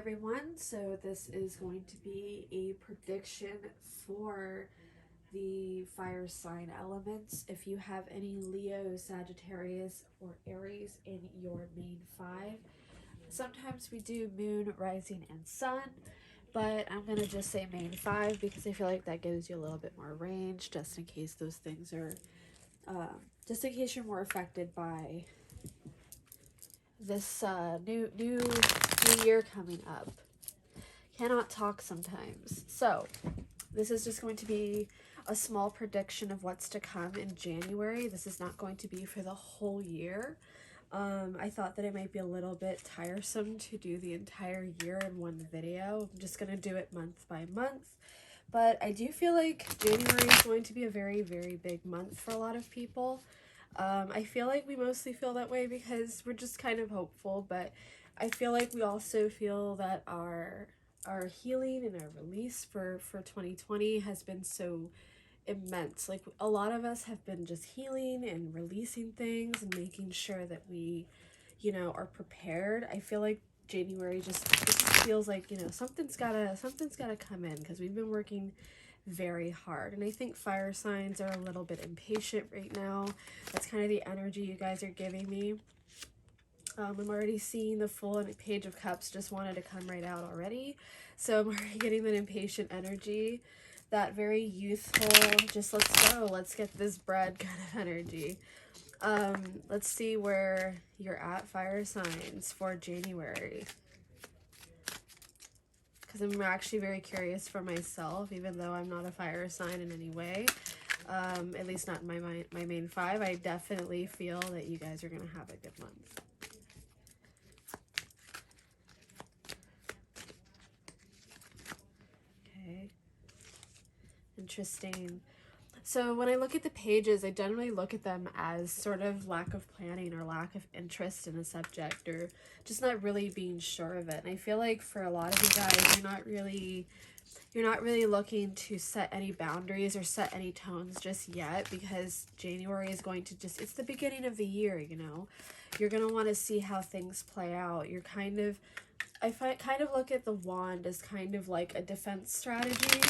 everyone. So this is going to be a prediction for the fire sign elements. If you have any Leo, Sagittarius, or Aries in your main five, sometimes we do moon, rising, and sun, but I'm gonna just say main five because I feel like that gives you a little bit more range, just in case those things are, just in case you're more affected by this new year coming up. Cannot talk sometimes. So this is just going to be a small prediction of what's to come in January. This is not going to be for the whole year. I thought that it might be a little bit tiresome to do the entire year in one video. I'm just gonna do it month by month. But I do feel like January is going to be a very, very big month for a lot of people. I feel like we mostly feel that way because we're just kind of hopeful, but I feel like we also feel that our healing and our release for 2020 has been so immense. Like, a lot of us have been just healing and releasing things and making sure that we, are prepared. I feel like January just feels like, something's gotta come in because we've been working very hard. And I think fire signs are a little bit impatient right now. That's kind of the energy you guys are giving me. I'm already seeing the full Page of Cups just wanted to come right out already. So I'm already getting that impatient energy, that very youthful, just let's go, let's get this bread kind of energy. Let's see where you're at, fire signs, for January. Because I'm actually very curious for myself, even though I'm not a fire sign in any way. At least not in my main five. I definitely feel that you guys are going to have a good month. Okay. Interesting. So when I look at the pages, I generally look at them as sort of lack of planning or lack of interest in a subject, or just not really being sure of it. And I feel like for a lot of you guys, you're not really looking to set any boundaries or set any tones just yet, because January is going to it's the beginning of the year, You're going to want to see how things play out. I kind of look at the wand as kind of like a defense strategy,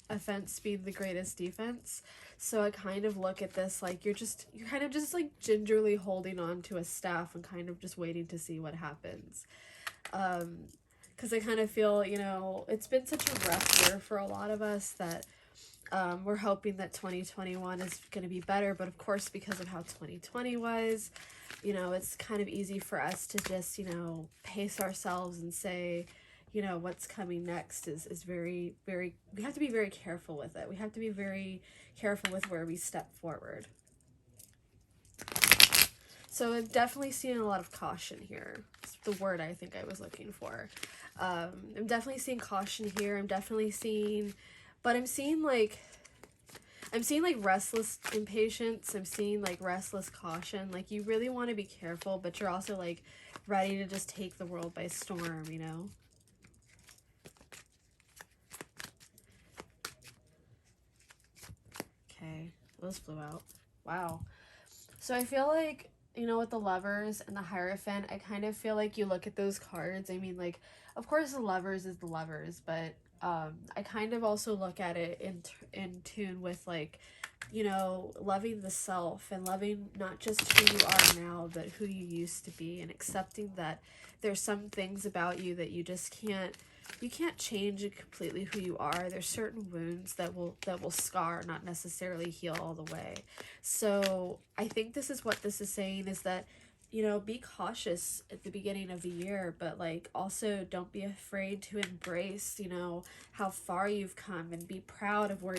offense being the greatest defense. So I kind of look at this like you're kind of just like gingerly holding on to a staff and kind of just waiting to see what happens. Because I kind of feel, it's been such a rough year for a lot of us that we're hoping that 2021 is going to be better. But of course, because of how 2020 was, it's kind of easy for us to just, pace ourselves and say, what's coming next is very, very, we have to be very careful with it. We have to be very careful with where we step forward. So I'm definitely seeing a lot of caution here. It's the word I think I was looking for. I'm definitely seeing caution here. I'm definitely seeing, but I'm seeing like restless impatience. I'm seeing like restless caution. Like, you really want to be careful, but you're also like ready to just take the world by storm, Okay, those flew out. Wow. So I feel like, with the Lovers and the Hierophant, I kind of feel like you look at those cards. I mean, like, of course the Lovers is the Lovers, but I kind of also look at it in tune with, like, loving the self and loving not just who you are now, but who you used to be, and accepting that there's some things about you that you just can't change completely who you are. There's certain wounds that will scar, not necessarily heal all the way. So I think this is what this is saying, is that, be cautious at the beginning of the year, but like also don't be afraid to embrace, how far you've come, and be proud of where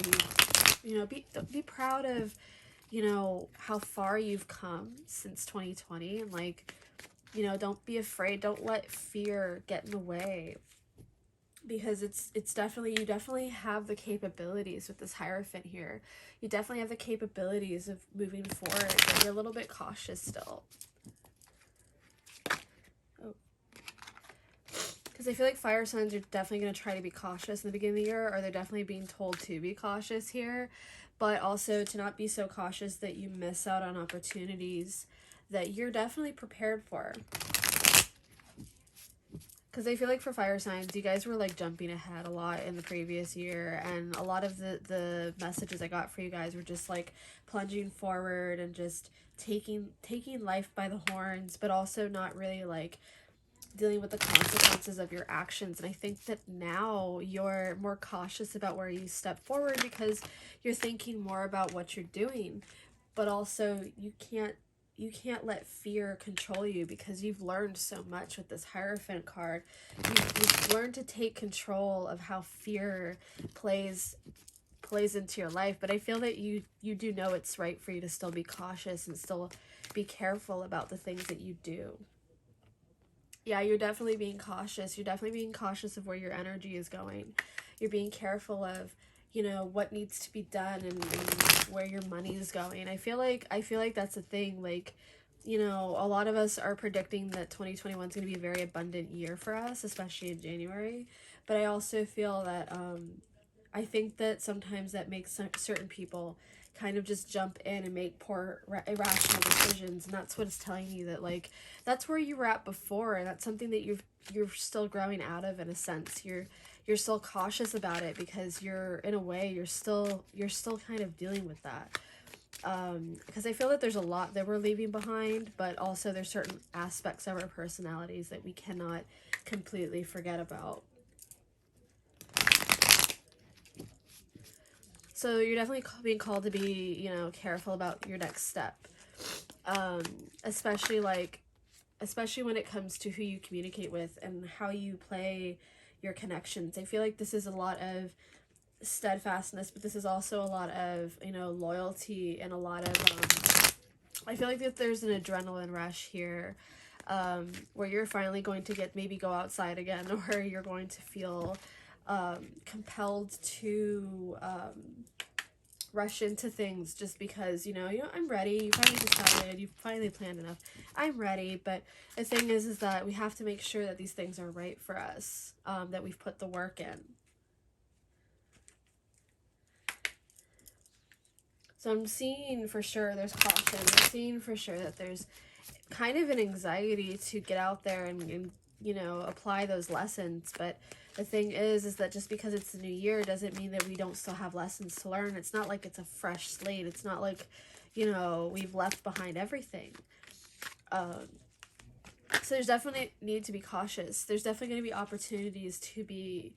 be proud of, how far you've come since 2020. And like, don't be afraid. Don't let fear get in the way, because it's definitely, you definitely have the capabilities with this Hierophant here. You definitely have the capabilities of moving forward, but you're a little bit cautious still. Oh. Because I feel like fire signs are definitely going to try to be cautious in the beginning of the year, or they're definitely being told to be cautious here, but also to not be so cautious that you miss out on opportunities that you're definitely prepared for. Because I feel like for fire signs, you guys were like jumping ahead a lot in the previous year, and a lot of the messages I got for you guys were just like plunging forward and just taking life by the horns, but also not really like dealing with the consequences of your actions. And I think that now you're more cautious about where you step forward because you're thinking more about what you're doing, but also you can't let fear control you because you've learned so much with this Hierophant card. You've learned to take control of how fear plays into your life. But I feel that you do know it's right for you to still be cautious and still be careful about the things that you do. Yeah, you're definitely being cautious. You're definitely being cautious of where your energy is going. You're being careful of, what needs to be done, and where your money is going. I feel like that's a thing. Like, a lot of us are predicting that 2021 is going to be a very abundant year for us, especially in January. But I also feel that I think that sometimes that makes certain people kind of just jump in and make poor irrational decisions, and that's what it's telling you, that like that's where you were at before, and that's something that you're still growing out of. In a sense, you're still cautious about it because you're, in a way, you're still kind of dealing with that, because I feel that there's a lot that we're leaving behind, but also there's certain aspects of our personalities that we cannot completely forget about. So you're definitely being called to be, careful about your next step. Um, especially like, especially when it comes to who you communicate with and how you play your connections. I feel like this is a lot of steadfastness, but this is also a lot of, loyalty, and a lot of, I feel like that there's an adrenaline rush here, where you're finally going to maybe go outside again, or you're going to feel compelled to rush into things just because, I'm ready. You finally decided, you finally planned enough. I'm ready. But the thing is that we have to make sure that these things are right for us, that we've put the work in. So I'm seeing for sure there's caution. I'm seeing for sure that there's kind of an anxiety to get out there and apply those lessons. But the thing is that just because it's a new year doesn't mean that we don't still have lessons to learn. It's not like it's a fresh slate. It's not like, we've left behind everything. So there's definitely need to be cautious. There's definitely going to be opportunities to be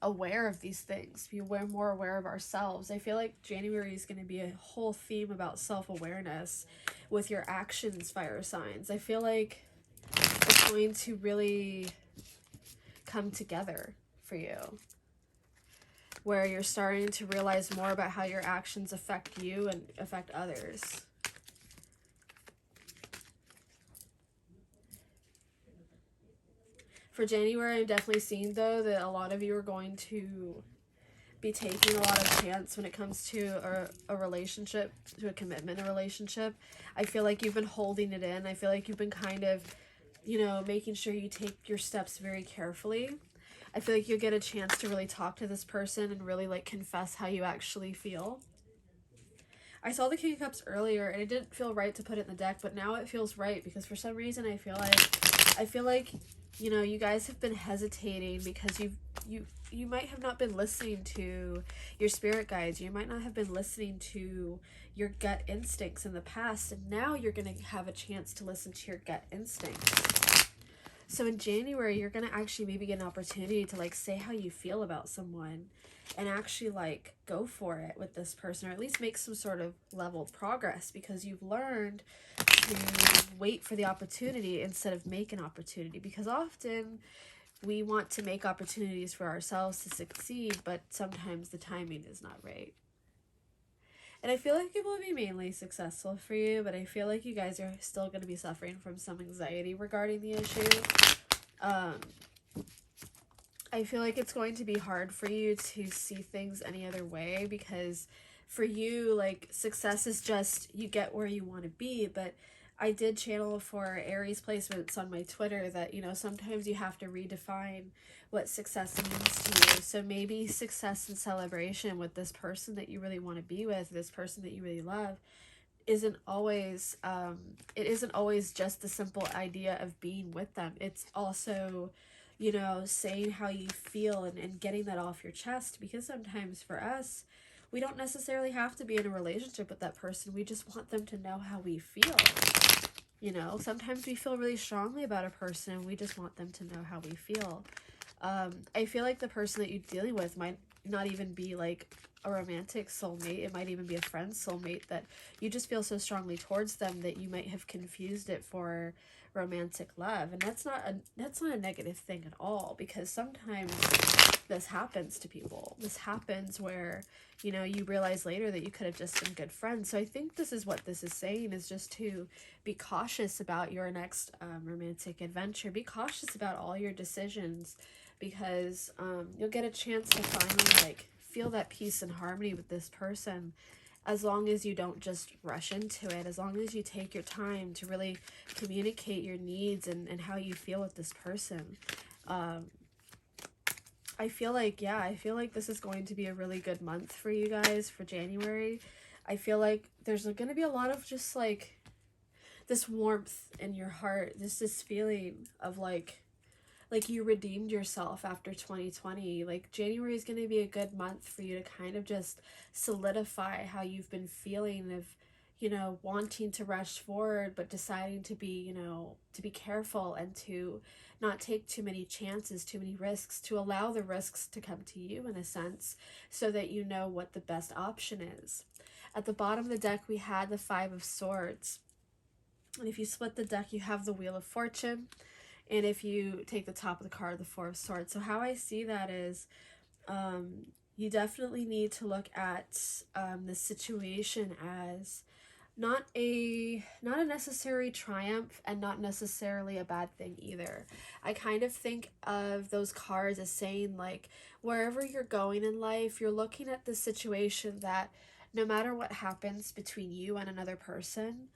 aware of these things, be more aware of ourselves. I feel like January is going to be a whole theme about self-awareness with your actions, fire signs. I feel like it's going to really come together for you, where you're starting to realize more about how your actions affect you and affect others. For January, I'm definitely seeing, though, that a lot of you are going to be taking a lot of chance when it comes to a relationship, to a commitment, a relationship. I feel like you've been holding it in. I feel like you've been kind of, making sure you take your steps very carefully. I feel like you'll get a chance to really talk to this person and really like confess how you actually feel. I saw the King of Cups earlier and it didn't feel right to put it in the deck, but now it feels right because for some reason I feel like you guys have been hesitating because you might have not been listening to your spirit guides. You might not have been listening to your gut instincts in the past, and now you're going to have a chance to listen to your gut instincts. So in January, you're going to actually maybe get an opportunity to like say how you feel about someone and actually like go for it with this person, or at least make some sort of level of progress because you've learned to wait for the opportunity instead of make an opportunity. Because often we want to make opportunities for ourselves to succeed, but sometimes the timing is not right. And I feel like it will be mainly successful for you, but I feel like you guys are still going to be suffering from some anxiety regarding the issue. I feel like it's going to be hard for you to see things any other way because for you, like, success is just you get where you want to be. But I did channel for Aries placements on my Twitter that, sometimes you have to redefine what success means to you. So maybe success and celebration with this person that you really want to be with, this person that you really love, isn't always it isn't always just the simple idea of being with them. It's also, you know, saying how you feel and getting that off your chest, because sometimes for us, we don't necessarily have to be in a relationship with that person. We just want them to know how we feel. You know, sometimes we feel really strongly about a person and we just want them to know how we feel. I feel like the person that you're dealing with might not even be like a romantic soulmate. It might even be a friend soulmate that you just feel so strongly towards them that you might have confused it for romantic love. And that's not a negative thing at all, because sometimes this happens to people. This happens where, you know, you realize later that you could have just been good friends. So I think this is what this is saying, is just to be cautious about your next romantic adventure. Be cautious about all your decisions, because you'll get a chance to finally like feel that peace and harmony with this person, as long as you don't just rush into it, as long as you take your time to really communicate your needs and how you feel with this person. I feel like, yeah, I feel like this is going to be a really good month for you guys for January. I feel like there's going to be a lot of just like this warmth in your heart, this feeling of like you redeemed yourself after 2020. Like January is going to be a good month for you to kind of just solidify how you've been feeling of, you know, wanting to rush forward, but deciding to be, you know, to be careful and to not take too many chances, too many risks, to allow the risks to come to you in a sense, so that you know what the best option is. At the bottom of the deck, we had the Five of Swords. And if you split the deck, you have the Wheel of Fortune. And if you take the top of the card, the Four of Swords. So how I see that is, you definitely need to look at the situation as not a necessary triumph and not necessarily a bad thing either. I kind of think of those cards as saying, like, wherever you're going in life, you're looking at the situation that no matter what happens between you and another person,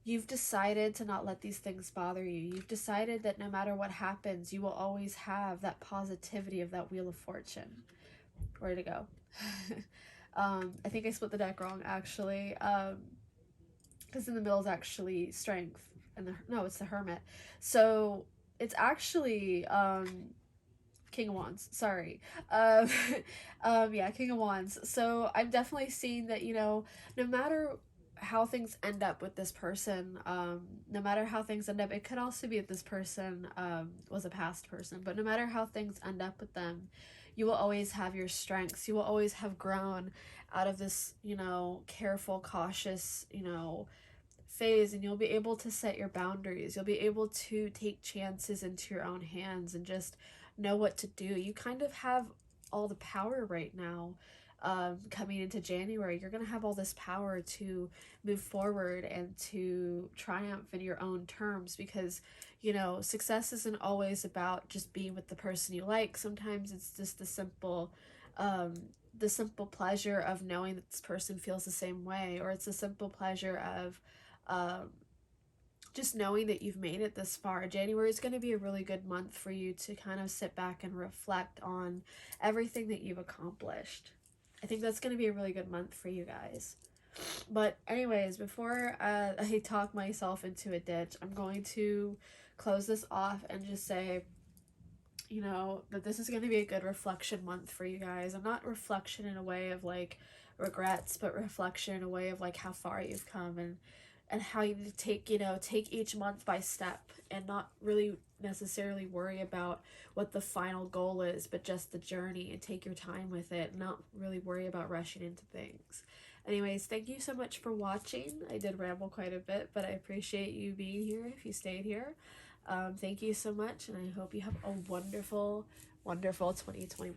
you've decided to not let these things bother you. You've decided that no matter what happens, you will always have that positivity of that Wheel of Fortune. Where to go? I think I split the deck wrong, actually. Because in the middle is actually Strength. And no, it's the Hermit. So it's actually King of Wands. Sorry. Yeah, King of Wands. So I'm definitely seeing that, you know, no matter how things end up with this person, no matter how things end up, it could also be that this person was a past person, but no matter how things end up with them, you will always have your strengths. You will always have grown out of this, you know, careful, cautious, you know, phase, and you'll be able to set your boundaries. You'll be able to take chances into your own hands and just know what to do. You kind of have all the power right now. Coming into January, you're going to have all this power to move forward and to triumph in your own terms, because, you know, success isn't always about just being with the person you like. Sometimes it's just the simple pleasure of knowing that this person feels the same way, or it's the simple pleasure of just knowing that you've made it this far. January is going to be a really good month for you to kind of sit back and reflect on everything that you've accomplished. I think that's going to be a really good month for you guys. But anyways, before I talk myself into a ditch, I'm going to close this off and just say, you know, that this is going to be a good reflection month for you guys. I'm not reflection in a way of like regrets, but reflection in a way of like how far you've come, and how you need to take, you know, take each month by step and not really necessarily worry about what the final goal is, but just the journey, and take your time with it, and not really worry about rushing into things. Anyways, thank you so much for watching. I did ramble quite a bit, but I appreciate you being here if you stayed here. Thank you so much, and I hope you have a wonderful, wonderful 2021.